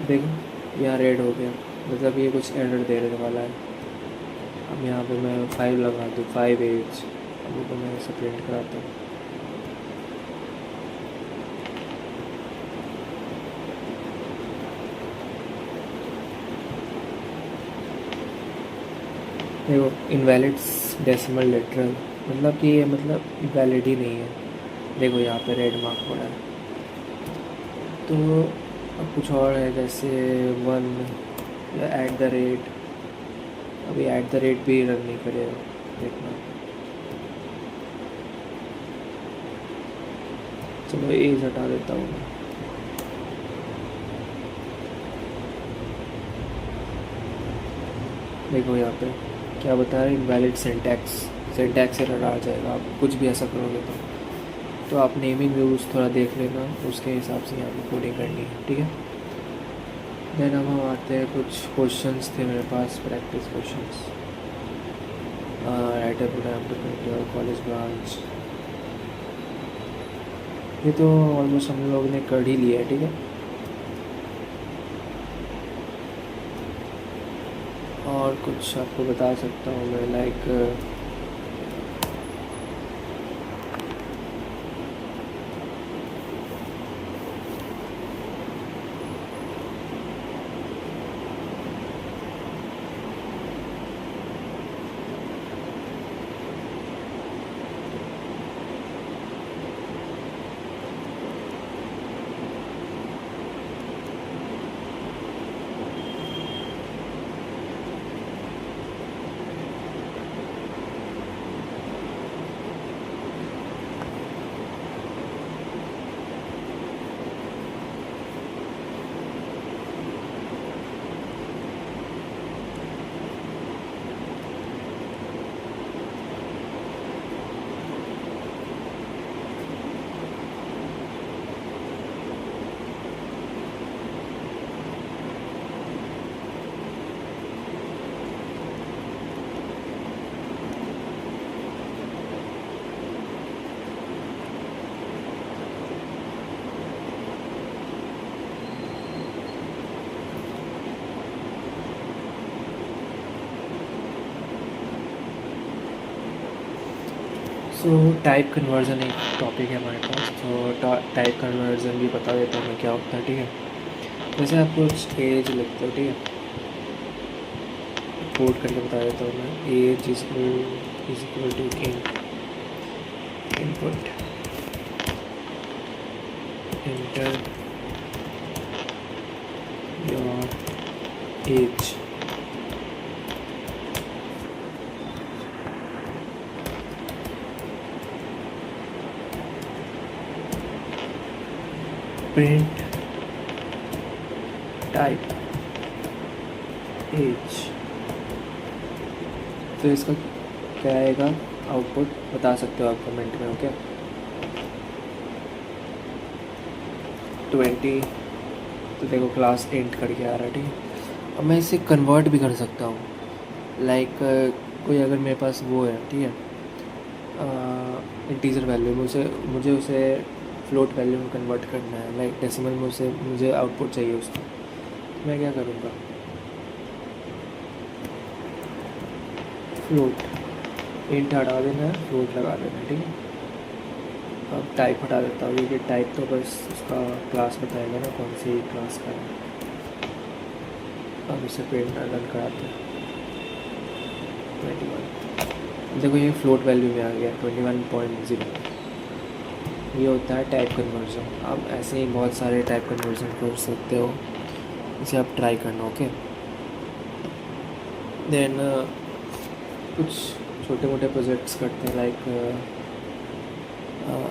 देखो यहाँ रेड हो गया, मतलब ये कुछ एरर देने वाला है। अब यहाँ पे मैं 5 लगा दूँ, 5 एज, अभी तो मैं इसे प्रिंट कराता हूँ। देखो इनवैलिड डेसिमल लिटरल, मतलब कि ये मतलब वैलिड ही नहीं है। देखो यहाँ पे रेड मार्क पड़ा है। तो अब कुछ और है, जैसे 1 या @ अभी @ भी रन नहीं करेगा, देखना। चलो एज हटा देता हूँ मैं। देखो यहाँ पे क्या बता रहा है, इनवैलिड सिंटैक्स एरर आ जाएगा आप कुछ भी ऐसा करोगे तो आप नेमिंग रूल्स थोड़ा देख लेना, उसके हिसाब से यहाँ पे कोडिंग करनी है, ठीक है। देन अब हम आते हैं, कुछ क्वेश्चंस थे मेरे पास, practice questions. Write a program to print your college branch, ये तो ऑलमोस्ट हम लोग ने कर ही लिया है, ठीक है। और कुछ आपको बता सकता हूँ मैं, लाइक सो टाइप कन्वर्ज़न एक टॉपिक है हमारे पास, तो टाइप कन्वर्ज़न भी बता देता हूँ मैं क्या होता है, ठीक है। जैसे आप कुछ एज लिखते हो, ठीक है, कोड करके बता देता हूँ मैं। Age is equal to input enter your age, print type age. तो इसका क्या आएगा आउटपुट, बता सकते हो आप कमेंट में, ओके। 20, तो देखो क्लास इंट करके आ रहा है, ठीक है। अब मैं इसे कन्वर्ट भी कर सकता हूँ, लाइक कोई अगर मेरे पास वो है, ठीक है, इंटीजर वैल्यू, मुझे उसे फ्लोट वैल्यू में कन्वर्ट करना है, लाइक डेसिमल में मुझे आउटपुट चाहिए उसका। मैं क्या करूँगा, फ्लोट, इंट हटा देना है, फ्लोट लगा देना है, ठीक है। अब टाइप हटा देता हूँ, क्योंकि टाइप तो बस उसका क्लास बताएगा ना कौन सी क्लास का है। अब इसे प्रिंट रन कराते हैं। 21, देखो ये फ्लोट वैल्यू में आ गया 21.0। ये होता है टाइप कन्वर्जन। आप ऐसे ही बहुत सारे टाइप कन्वर्जन कर सकते हो, इसे आप ट्राई करना, ओके। देन कुछ छोटे मोटे प्रोजेक्ट्स करते हैं, लाइक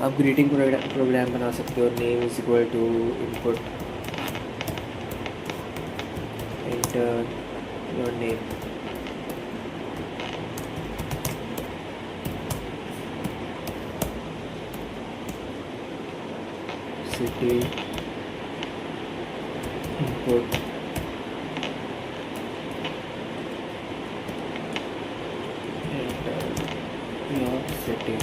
आप ग्रीटिंग प्रोग्राम बना सकते हो। Name is equal to input enter your name, city input enter your city.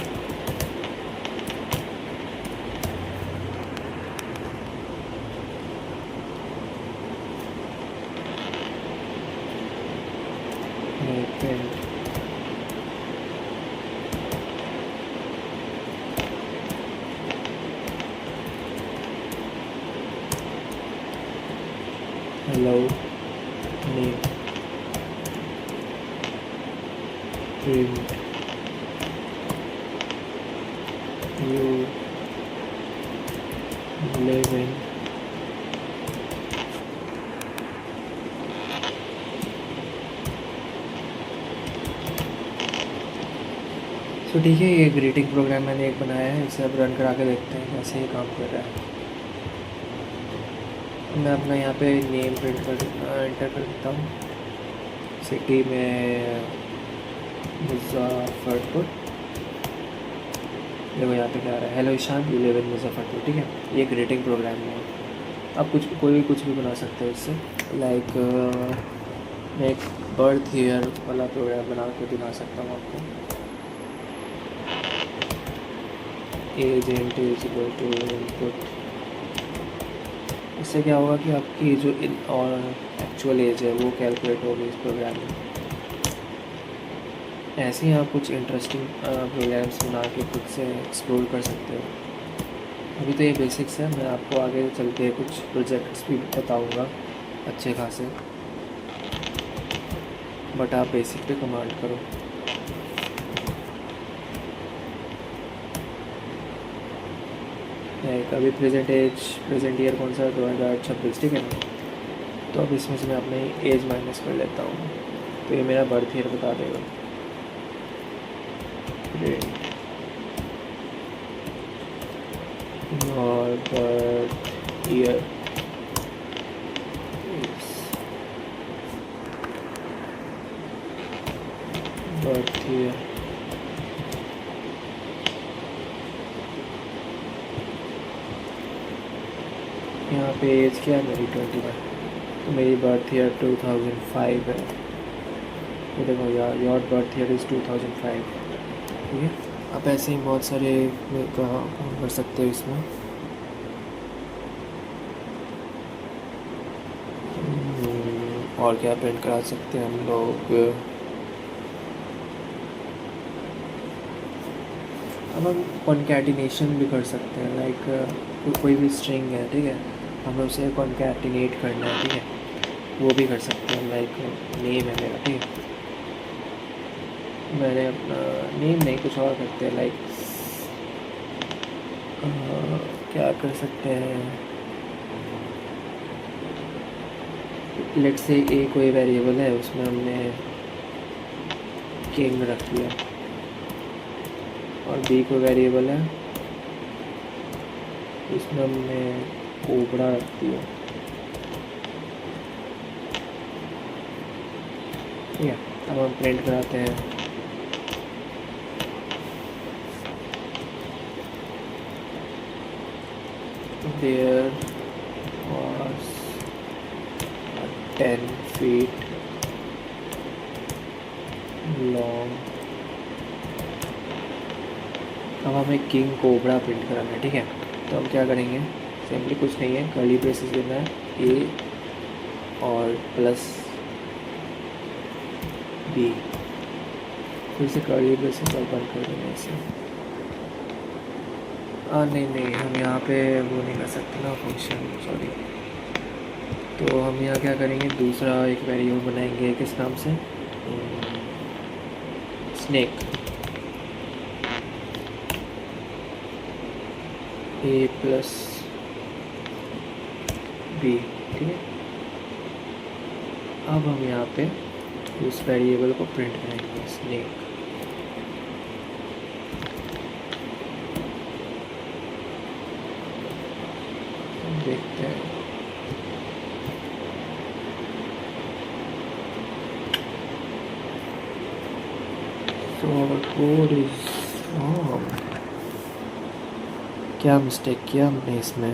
Hello name print you live in तो ठीक है, ये ग्रीटिंग प्रोग्राम मैंने एक बनाया है, इसे अब रन करा के देखते हैं कैसे ये काम कर रहा है। मैं अपना यहाँ पे नेम प्रिंट कर इंटर कर देता हूँ। सिटी में मुजफ्फरपुर। देखो यहाँ पे क्या आ रहा है, hello Ishaan you live in Muzaffarpur, ठीक है। ये ग्रीटिंग प्रोग्राम है। आप कोई कुछ भी बना सकते हो इससे, लाइक मैं एक बर्थ ईयर वाला प्रोग्राम बना के दिखा सकता हूँ आपको। Age int is equal to input. इससे क्या होगा कि आपकी जो और एक्चुअल एज है वो कैलकुलेट होगी इस प्रोग्राम में। ऐसे ही आप कुछ इंटरेस्टिंग प्रोग्राम्स बना के खुद से एक्सप्लोर कर सकते हो। अभी तो ये बेसिक्स है, मैं आपको आगे चल के कुछ प्रोजेक्ट्स भी बताऊंगा अच्छे खासे, बट आप बेसिक पे कमांड करो। लाइक अभी प्रेजेंट ईयर कौन सा है, 2026, ठीक है ना। तो अब इसमें से मैं अपनी एज माइनस कर लेता हूँ, तो ये मेरा बर्थ ईयर बता देगा। और बर्थ ईयर बर्थ ईयर यहाँ पे एज क्या है मेरी 21, तो मेरी बर्थ ईयर 2005 है। तो देखो यार, योर बर्थ ईयर इज़ 2005, ठीक है। आप ऐसे ही बहुत सारे काम कर सकते हो इसमें। और क्या प्रिंट करा सकते हैं हम लोग, अब हम कॉन्कैटिनेशन भी कर सकते हैं, लाइक कोई भी स्ट्रिंग है, ठीक है, हमें उसे कॉन्कैटिनेट करना है, ठीक है, वो भी कर सकते हैं। लाइक नेम है मेरा, ठीक है, मैंने अपना नेम नहीं कुछ और करते हैं, लाइक क्या कर सकते हैं, लेट्स से ए कोई वेरिएबल है, उसमें हमने किंग रख दिया, और बी कोई वेरिएबल है, इसमें हमने कोबरा रख दिया, ठीक है। अब हम प्रिंट कराते हैं, there was a 10 feet long। अब हमें किंग कोबरा प्रिंट कराना है, ठीक है। तो हम क्या करेंगे, सिंपली कुछ नहीं है, कर्ली ब्रेसेस देना है, ए और प्लस बी, फिर से कर्ली ब्रेसेस और बंद कर देना इसे। नहीं हम यहाँ पे वो नहीं कर सकते ना फंक्शन, सॉरी। तो हम यहाँ क्या करेंगे, दूसरा एक वेरिएबल बनाएंगे, किस नाम से, स्नेक, ए प्लस बी, ठीक है। अब हम यहाँ पे उस वेरिएबल को प्रिंट करेंगे, स्नेक। देखते हैं, so our code is wrong। क्या मिस्टेक किया हमने इसमें,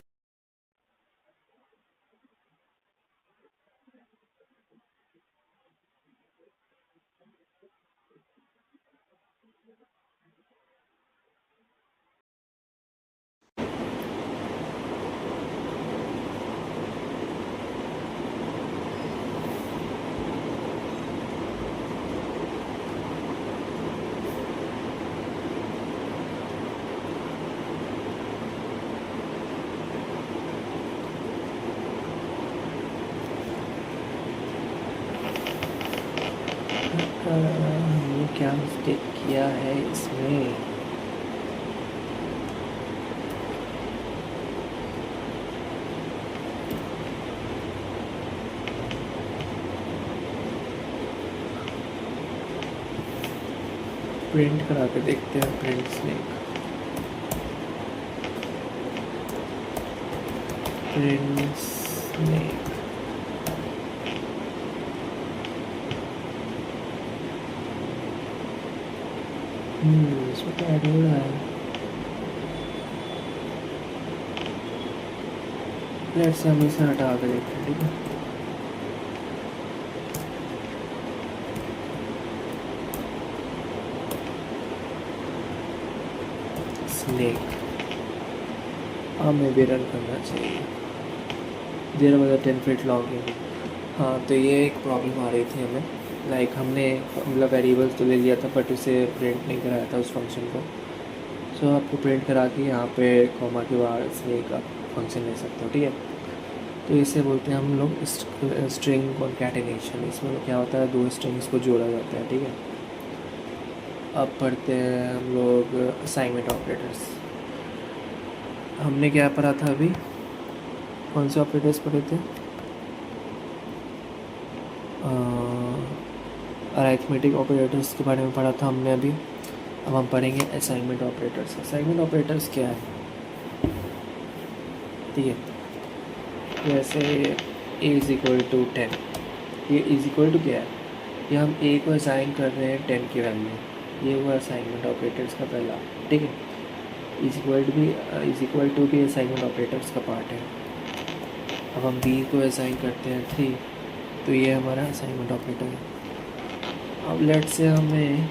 हमने क्या मिस्टेक किया है इसमें। प्रिंट करा के देखते हैं, प्रिंट स्नेक, प्रिंट स्नेक, इसमें क्या ऐड हो रहा है, लेट्स से हम इसे हटा के देखते हैं, ठीक है। स्नेक, हमें भी रन करना चाहिए, देर वॉज 10 फीट लॉन्ग। हाँ, तो ये एक प्रॉब्लम आ रही थी हमें, लाइक हमने मतलब वेरिएबल्स तो ले लिया था बट उसे प्रिंट नहीं कराया था उस फंक्शन को। सो आपको प्रिंट करा के यहाँ पे कॉमा के बाद स्नेक का फंक्शन ले सकते हो, ठीक है। तो इसे बोलते हैं हम लोग स्ट्रिंग कॉन्कैटिनेशन। इसमें क्या होता है, दो स्ट्रिंग्स को जोड़ा जाता है, ठीक है। अब पढ़ते हैं हम लोग असाइनमेंट ऑपरेटर्स। हमने क्या पढ़ा था अभी, कौन से ऑपरेटर्स पढ़े थे, अरिथमेटिक ऑपरेटर्स के बारे में पढ़ा था हमने अभी। अब हम पढ़ेंगे असाइनमेंट ऑपरेटर्स। असाइनमेंट ऑपरेटर्स क्या है, ठीक है, जैसे a इज़ इक्वल टू 10, ये इज़ इक्वल टू क्या है, ये हम a को असाइन कर रहे हैं 10 की वैल्यू, ये हुआ असाइनमेंट ऑपरेटर्स का पहला, ठीक है। इज़ इक्वल टू भी असाइनमेंट ऑपरेटर्स का पार्ट है। अब हम b को असाइन करते हैं 3, तो ये हमारा असाइनमेंट ऑपरेटर है। अब लेट से हमें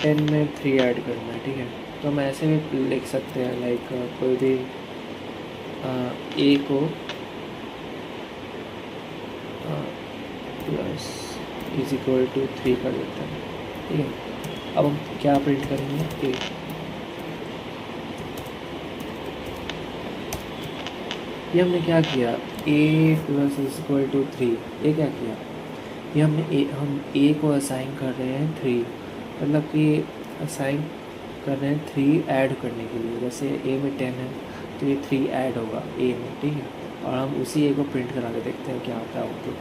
10 में 3 ऐड करना है, ठीक है। तो हम ऐसे भी लिख सकते हैं, लाइक कोई भी a को प्लस इज इक्वल टू 3 कर देते हैं, ठीक है। अब हम क्या प्रिंट करेंगे, ए। ये हमने क्या किया, ए प्लस इज इक्वल टू 3। ये क्या किया, ये हम ए को असाइन कर रहे हैं 3, मतलब कि असाइन कर रहे हैं 3 ऐड करने के लिए। जैसे ए में 10 है तो ये 3 ऐड होगा ए में, ठीक है। और हम उसी ए को प्रिंट करा के देखते हैं क्या आता है आउटपुट,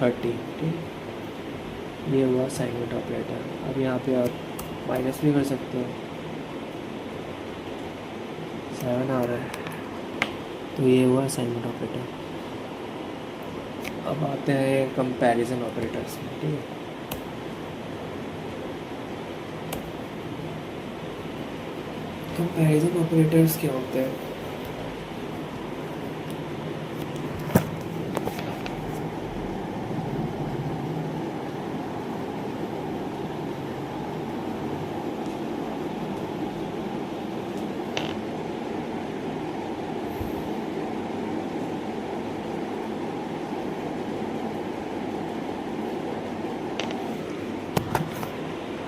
30, ठीक है। ये हुआ असाइनमेंट ऑपरेटर। अब यहाँ पे आप माइनस भी कर सकते हो, 7 आ रहा है, तो ये हुआ असाइनमेंट ऑपरेटर। अब आते हैं कंपैरिजन ऑपरेटर्स में, ठीक है। कंपैरिजन ऑपरेटर्स क्या होते हैं,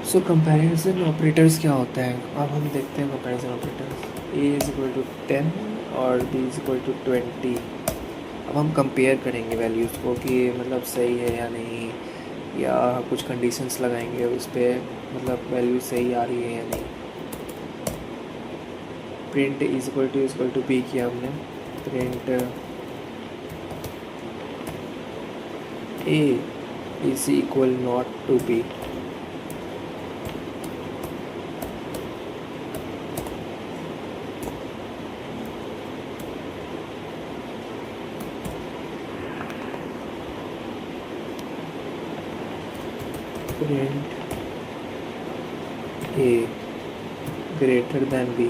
सो कंपैरिजन ऑपरेटर्स क्या होता है। अब हम देखते हैं comparison operators. A is equal to 10 और बी इज इक्वल टू 20। अब हम कंपेयर करेंगे वैल्यूज़ को कि मतलब सही है या नहीं, या कुछ कंडीशंस लगाएंगे उस पर, मतलब वैल्यू सही आ रही है या नहीं। Print is equal to B किया हमने, print A is equal not to B. Print A greater than B,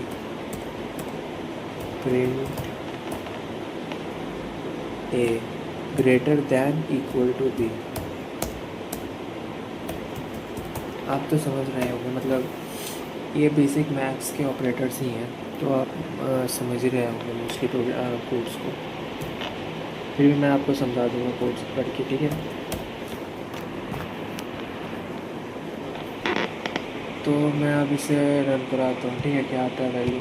print A greater than equal to B. आप तो समझ रहे होंगे, मतलब ये बेसिक मैथ्स के ऑपरेटर्स ही हैं, तो आप समझ ही रहे होंगे मोस्टली कोड्स को। फिर भी मैं आपको समझा दूँगा कोड्स पढ़ के, ठीक है। तो मैं अब इसे रन कराता हूँ, ठीक है, क्या आता है वैल्यू।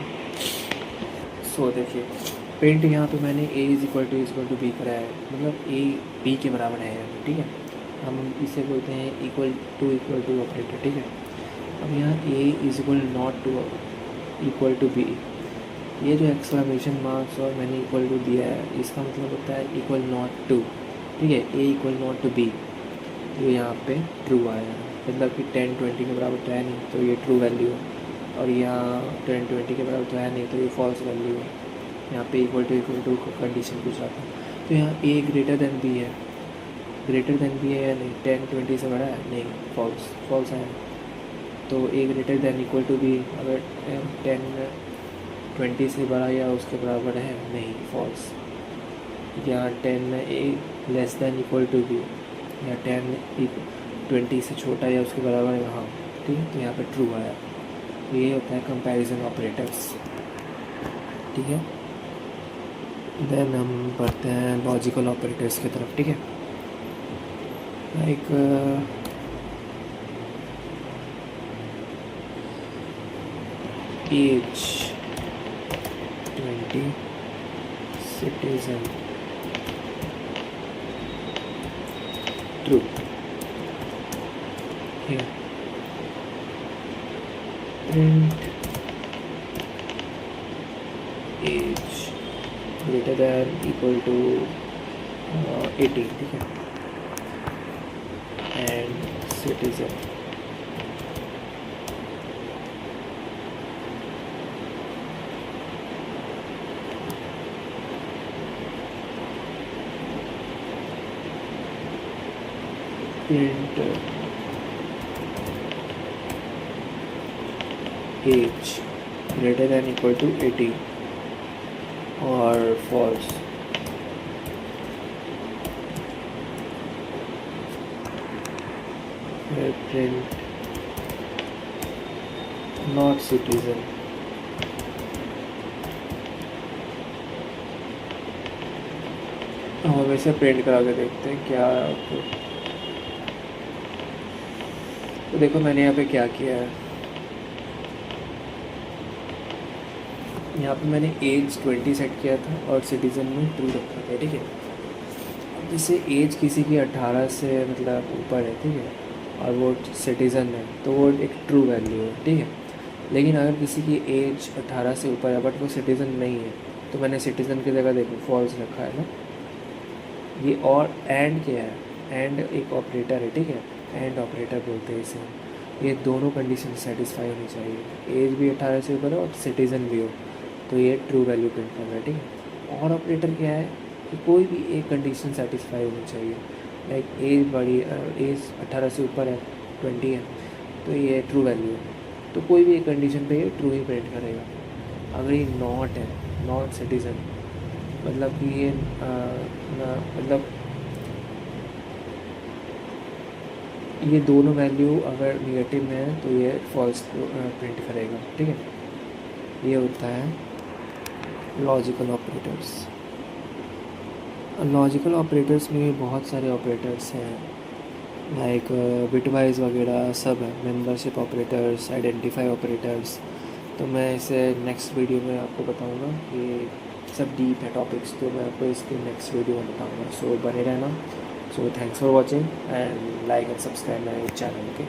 सो देखिए, प्रिंट यहाँ पे मैंने ए इज इक्वल टू बी कराया है, मतलब ए बी के बराबर है, ठीक है। हम इसे बोलते हैं इक्वल टू ऑपरेटर, ठीक है। अब यहाँ A is equal not to equal to B, ये जो एक्सक्लेमेशन मार्क्स और मैंने इक्वल टू दिया है, इसका मतलब होता है इक्वल नॉट टू, ठीक है। ए इक्वल नॉट टू बी, ये यहाँ पे ट्रू आया है, मतलब कि 10 20 के बराबर तो है नहीं, तो ये ट्रू वैल्यू है। और यहाँ 10 20 के बराबर तो है नहीं, तो ये फॉल्स वैल्यू है। यहाँ पे इक्वल टू कंडीशन पूछ रहा था, तो यहाँ ए ग्रेटर देन बी है, ग्रेटर देन बी है या नहीं, 10 20 से बड़ा है नहीं, फॉल्स है। तो A greater than equal to B, अगर 10 20 से बड़ा या उसके बराबर है नहीं, फॉल्स। यहाँ 10 A less than equal to B, या 10 20 से छोटा या उसके बराबर है, हाँ, ठीक है, तो यहाँ पे ट्रू आया। तो ये होता है कंपैरिजन ऑपरेटर्स, ठीक है। देन हम बढ़ते हैं लॉजिकल ऑपरेटर्स की तरफ, ठीक है। Like age 20, citizen, true, here print age greater than equal to 18, ठीक है, and citizen, print age greater than equal to 18 or false, print not citizen, हम इसे प्रिंट करा के देखते हैं क्या है आपको। तो देखो मैंने यहाँ पे क्या किया है, यहाँ पे मैंने एज 20 सेट किया था और सिटीज़न में ट्रू रखा था, ठीक है। अब जैसे एज किसी की 18 से मतलब ऊपर है, ठीक है, और वो सिटीज़न है तो वो एक ट्रू वैल्यू है, ठीक है। लेकिन अगर किसी की एज 18 से ऊपर है बट वो सिटीज़न नहीं है, तो मैंने सिटीज़न की जगह देखो फॉल्स रखा है ना। ये और एंड क्या है, एंड एक ऑपरेटर है, ठीक है, एंड ऑपरेटर बोलते हैं इसे। ये दोनों कंडीशन सेटिस्फाई होनी चाहिए, एज भी 18 से ऊपर हो और सिटीज़न भी हो, तो ये ट्रू वैल्यू प्रिंट कर रहा है, ठीक है। और ऑपरेटर क्या है कि कोई भी एक कंडीशन सेटिस्फाई होनी चाहिए, लाइक एज बड़ी, एज 18 से ऊपर है, 20 है, तो ये ट्रू वैल्यू है, तो कोई भी एक कंडीशन पे ये ट्रू ही प्रिंट करेगा। अगर ये नॉट है, नॉट सिटीज़न, मतलब कि ये मतलब ये दोनों वैल्यू अगर निगेटिव में है तो ये फॉल्स प्रिंट करेगा, ठीक है। ये होता है लॉजिकल ऑपरेटर्स। लॉजिकल ऑपरेटर्स में बहुत सारे ऑपरेटर्स हैं, लाइक बिटवाइज वगैरह सब है, मेंबरशिप ऑपरेटर्स, आइडेंटिफाई ऑपरेटर्स। तो मैं इसे नेक्स्ट वीडियो में आपको बताऊंगा, ये सब डीप है टॉपिक्स, तो मैं आपको इसके नेक्स्ट वीडियो में बताऊंगा। सो बने रहना। So thanks for watching and like and subscribe my channel, okay.